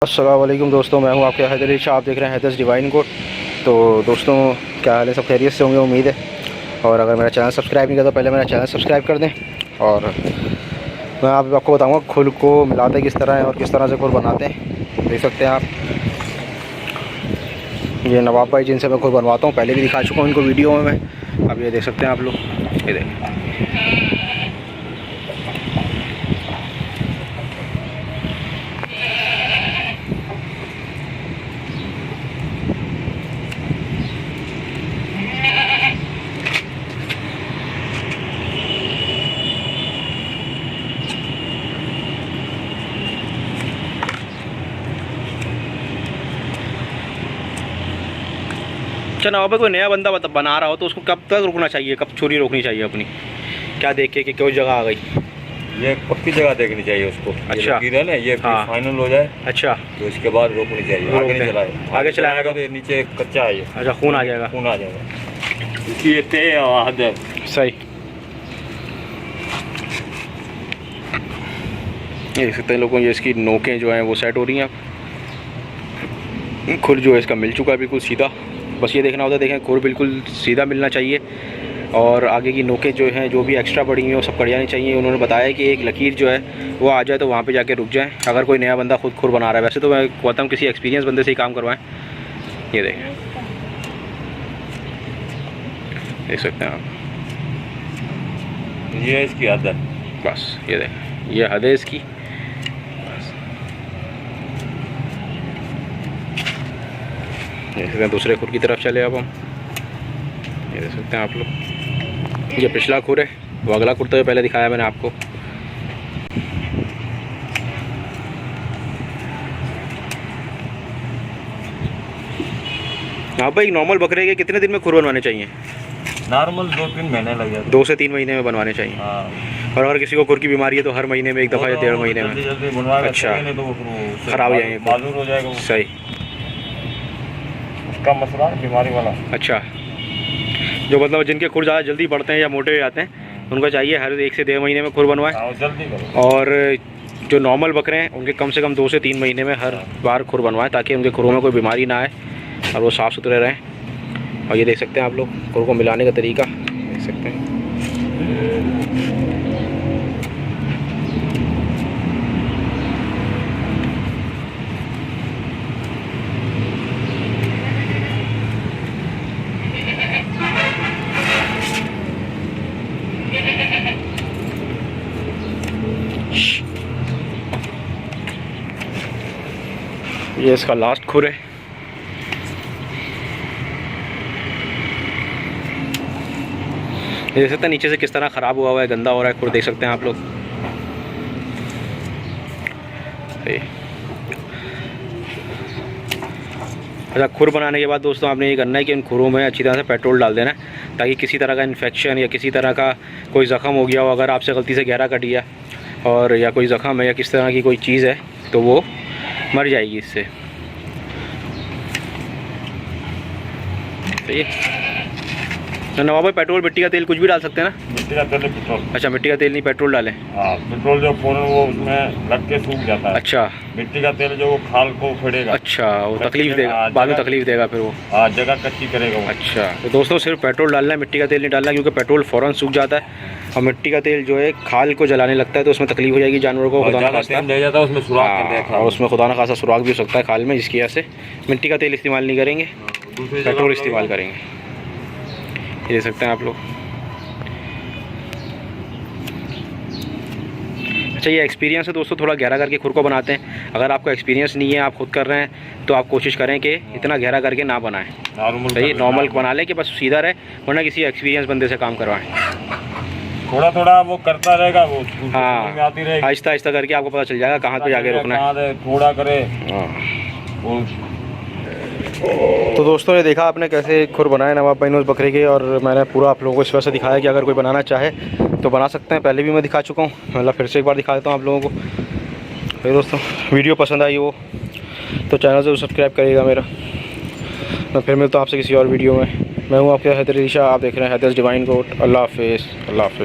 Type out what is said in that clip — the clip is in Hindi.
अस्सलाम वालेकुम दोस्तों, मैं हूं आपके हैदर अली शाह। आप देख रहे हैं हैदर्स डिवाइन कोड। तो दोस्तों क्या हाल है, सब खैरियत से होंगे उम्मीद है। और अगर मेरा चैनल सब्सक्राइब नहीं करता तो पहले मेरा चैनल सब्सक्राइब कर दें। और मैं आपको बताऊंगा खुल को मिलाते किस तरह है और किस तरह से खुल बनाते हैं। देख सकते हैं आप, ये नवाब भाई जिनसे मैं खुद बनवाता हूँ, पहले भी दिखा चुका हूँ इनको वीडियो में मैं। अब ये देख सकते हैं आप लोग, ये देखें। अच्छा नवाब भाई, कोई नया बंदा बना रहा हो तो उसको कब तक रुकना चाहिए, कब छुरी रोकनी चाहिए अपनी, क्या देख के कि कोई जगह आ गई? ये पक्की जगह देखनी चाहिए उसको। अच्छा, ये है ना, ये हाँ। फाइनल हो जाए अच्छा, तो इसके बाद रोकनी चाहिए। आगे नहीं चलाए, आगे चलाएगा तो नीचे कच्चा है ये। अच्छा, खून आ जाएगा। खून आ जाएगा। ये ते हद है। सही। ये देख सकते हैं लोगों, ये इसकी नोकें जो हैं वो सेट हो रही हैं। खुर जो है इसका मिल चुका है बिल्कुल सीधा। बस ये देखना होता है, देखें खुर बिल्कुल सीधा मिलना चाहिए। और आगे की नोकें जो हैं, जो भी एक्स्ट्रा पड़ी हुई हैं वो सब कट जानी चाहिए। उन्होंने बताया कि एक लकीर जो है वो आ जाए तो वहाँ पे जाके रुक जाए, अगर कोई नया बंदा खुद खुर बना रहा है। वैसे तो मैं कहता हूँ किसी एक्सपीरियंस बंदे से ही काम करवाएं। ये देख सकते हैं आप, ये इसकी हद है। बस ये देखें, ये हद है इसकी। देख सकते हैं दूसरे खुर की तरफ चले अब हम। ये देख सकते हैं आप लोग, ये पिछला खुर है, वो अगला खुर तो पहले दिखाया मैंने आपको। हाँ भाई, नॉर्मल बकरे के कितने दिन में खुर बनवाने चाहिए? नॉर्मल 2-3 महीने लग जाते हैं। 2 से 3 महीने में बनवाने चाहिए। हाँ। और अगर किसी को खुर की बीमारी है तो हर महीने में एक दफ़ा या 1.5 महीने में। अच्छा, ख़राब हो जाएंगे, माजूर हो जाएगा। सही। उसका मसला बीमारी वाला। अच्छा, जो मतलब जिनके खुर ज़्यादा जल्दी बढ़ते हैं या मोटे हो जाते हैं, उनको चाहिए हर 1 से 1.5 महीने में खुर बनवाएं। जल्दी करो। और जो नॉर्मल बकरे हैं उनके कम से कम 2 से 3 महीने में हर बार खुर बनवाएं, ताकि उनके खुरों में कोई बीमारी ना आए और वो साफ़ सुथरे रहें। और ये देख सकते हैं आप लोग खुर को मिलाने का तरीका, देख सकते हैं। ये इसका लास्ट खुर है। ये देख सकते हैं नीचे से किस तरह ख़राब हुआ है, गंदा हो रहा है खुर, देख सकते हैं आप लोग। अच्छा, खुर बनाने के बाद दोस्तों आपने ये करना है कि इन खुरों में अच्छी तरह से पेट्रोल डाल देना है, ताकि किसी तरह का इन्फेक्शन या किसी तरह का कोई ज़ख़म हो गया हो, अगर आपसे गलती से गहरा कट गया और या कोई ज़ख़म है या किस तरह की कोई चीज़ है तो वो मर जाएगी इससे। सही है। तो नवाब भाई, पेट्रोल मिट्टी का तेल कुछ भी डाल सकते हैं ना? मिट्टी का तेल, पेट्रोल। अच्छा, मिट्टी का तेल नहीं, पेट्रोल डालें। हाँ, पेट्रोल जो फ़ौरन वो उसमें लग के सूख जाता है। अच्छा, मिट्टी का तेल जो वो खाल को उखेड़ेगा। अच्छा, वो तकलीफ देगा, बाद में तकलीफ देगा फिर वो। हाँ, जगह कच्ची करेगा वो। अच्छा, तो दोस्तों सिर्फ पेट्रोल डालना है, मिट्टी का तेल नहीं डालना, क्योंकि पेट्रोल फ़ौरन सूख जाता है और मिट्टी का तेल जो है खाल को जलाने लगता है, तो उसमें तकलीफ हो जाएगी जानवरों को। खुदा ना खास्ता ले जाता है उसमें सुराख कर देगा, और उसमें खुदा ना खास्ता सुराख भी हो सकता है खाल में, जिसकी वजह से मिट्टी का तेल इस्तेमाल नहीं करेंगे, पेट्रोल इस्तेमाल करेंगे। ये देख सकते हैं आप लोग। अच्छा, ये एक्सपीरियंस है दोस्तों, थोड़ा गहरा करके खुर को बनाते हैं। अगर आपको एक्सपीरियंस नहीं है, आप खुद कर रहे हैं, तो आप कोशिश करें कि इतना गहरा करके ना बनाएं। सही, नॉर्मल बना लें कि बस सीधा रहे, वरना किसी एक्सपीरियंस बंदे से काम करवाएं। थोड़ा थोड़ा वो करता रहेगा, वो हाँ, आहिस्ता आहिस्ता करके आपको पता चल जाएगा कहाँ पे जाके रुकना है। थोड़ा करे। तो दोस्तों, ये देखा आपने कैसे खुर बनाए नवाब भाई ने उस बकरे के, और मैंने पूरा आप लोगों को इस वजह से दिखाया कि अगर कोई बनाना चाहे तो बना सकते हैं। पहले भी मैं दिखा चुका हूँ, मतलब फिर से एक बार दिखा देता हूँ आप लोगों को। तो दोस्तों, वीडियो पसंद आई हो तो चैनल से सब्सक्राइब करिएगा मेरा। मैं फिर मिलता हूँ आपसे किसी और वीडियो में। मैं हूँ आपके हैदर अली शाह, आप देख रहे हैं हैदर्स डिवाइन कोड। अल्लाह हाफ़िज़, अल्लाह हाफ़िज़।